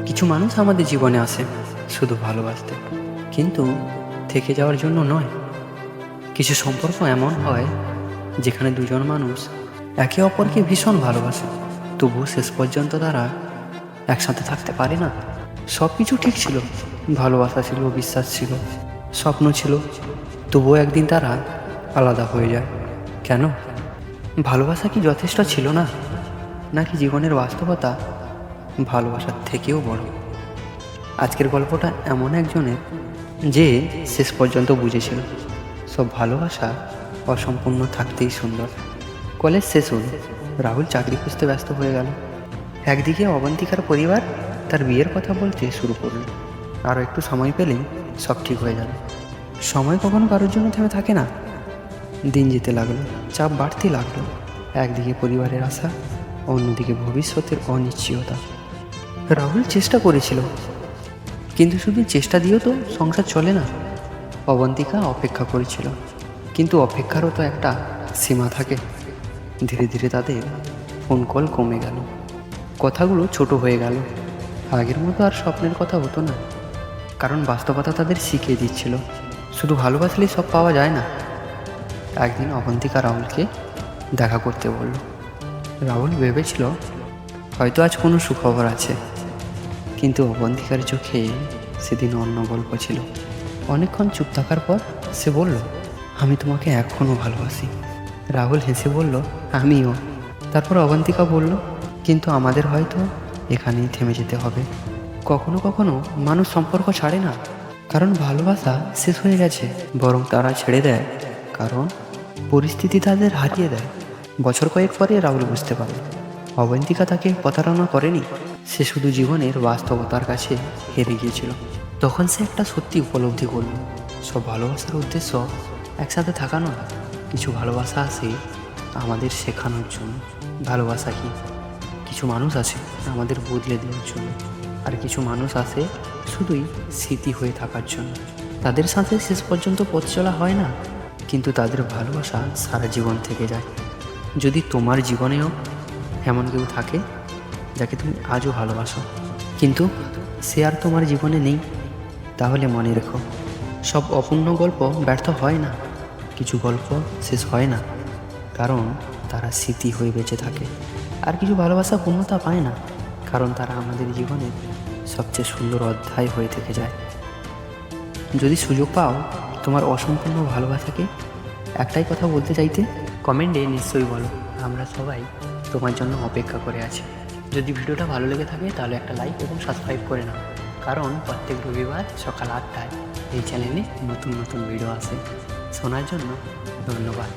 কিছু মানুষ আমাদের জীবনে আসে শুধু ভালোবাসতে, কিন্তু থেকে যাওয়ার জন্য নয়। কিছু সম্পর্ক এমন হয় যেখানে দুজন মানুষ একে অপরকে ভীষণ ভালোবাসে, তবুও শেষ পর্যন্ত তারা একসাথে থাকতে পারে না। সব কিছু ঠিক ছিল, ভালোবাসা ছিল, বিশ্বাস ছিল, স্বপ্ন ছিল, তবুও একদিন তারা আলাদা হয়ে যায়। কেন? ভালোবাসা কি যথেষ্ট ছিল না, নাকি জীবনের বাস্তবতা ভালোবাসার থেকেও বড়? আজকের গল্পটা এমন একজনের যে শেষ পর্যন্ত বুঝেছিল সব ভালোবাসা অসম্পূর্ণ থাকতেই সুন্দর। কলেজ শেষ হল, রাহুল চাকরি খুঁজতে ব্যস্ত হয়ে গেল। একদিকে অবন্তিকার পরিবার তার বিয়ের কথা বলতে শুরু করল, আরও একটু সময় পেলেই সব ঠিক হয়ে যাবে। সময় কখনো কারোর জন্য থেমে থাকে না। দিন যেতে লাগলো, চাপ বাড়তে লাগলো। একদিকে পরিবারের আশা, অন্যদিকে ভবিষ্যতের অনিশ্চয়তা। রাহুল চেষ্টা করেছিল, কিন্তু শুধু চেষ্টা দিয়েও তো সংসার চলে না। অবন্তিকা অপেক্ষা করেছিল, কিন্তু অপেক্ষারও তো একটা সীমা থাকে। ধীরে ধীরে তাদের ফোন কল কমে গেল, কথাগুলো ছোট হয়ে গেল। আগের মতো আর স্বপ্নের কথা হতো না, কারণ বাস্তবতা তাদের শিখিয়ে দিচ্ছিল শুধু ভালোবাসলেই সব পাওয়া যায় না। একদিন অবন্তিকা রাহুলকে দেখা করতে বলল। রাহুল ভেবেছিল হয়তো আজ কোনো সুখবর আছে, কিন্তু অবন্তিকার চোখে সেদিন অন্য গল্প ছিল। অনেকক্ষণ চুপ থাকার পর সে বলল, আমি তোমাকে এখনও ভালোবাসি। রাহুল হেসে বলল, আমিও। তারপর অবন্তিকা বলল, কিন্তু আমাদের হয়তো এখানেই থেমে যেতে হবে। কখনো কখনো মানুষ সম্পর্ক ছাড়ে না কারণ ভালোবাসা শেষ হয়ে গেছে, বরং তারা ছেড়ে দেয় কারণ পরিস্থিতি তাদের হারিয়ে দেয়। বছর কয়েক পরে রাহুল বুঝতে পারে অবন্তিকা তাকে প্রতারণা করেনি, সে শুধু জীবনের বাস্তবতার কাছে হেরে গিয়েছিল। তখন সে একটা সত্যি উপলব্ধি করল, সব ভালোবাসার উদ্দেশ্য একসাথে থাকা নয়। কিছু ভালোবাসা আসে আমাদের শেখানোর জন্য ভালোবাসা কি। কিছু মানুষ আসে আমাদের বদলে দেওয়ার জন্য, আর কিছু মানুষ আসে শুধুই স্মৃতি হয়ে থাকার জন্য। তাদের সাথে শেষ পর্যন্ত পথ চলা হয় না, কিন্তু তাদের ভালোবাসা সারা জীবন থেকে যায়। যদি তোমার জীবনেও এমন কেউ থাকে যাকে তুমি আজও ভালোবাসো, কিন্তু সে আর তোমার জীবনে নেই, তাহলে মনে রেখো, সব অপূর্ণ গল্প ব্যর্থ হয় না। কিছু গল্প শেষ হয় না কারণ তারা স্মৃতি হয়ে বেঁচে থাকে, আর কিছু ভালোবাসা পূর্ণতা পায় না কারণ তারা আমাদের জীবনের সবচেয়ে সুন্দর অধ্যায় হয়ে থেকে যায়। যদি সুযোগ পাও তোমার অসম্পূর্ণ ভালোবাসাকে একটাই কথা বলতে চাইতে, কমেন্টে নিশ্চয়ই বলো। আমরা সবাই তোমার জন্য অপেক্ষা করে আছি। যদি ভিডিওটা ভালো লেগে থাকে তাহলে একটা লাইক এবং সাবস্ক্রাইব করে নাও, কারণ প্রত্যেক রবিবার সকাল 8টায় এই চ্যানেলে নতুন নতুন ভিডিও আসে। শোনার জন্য ধন্যবাদ।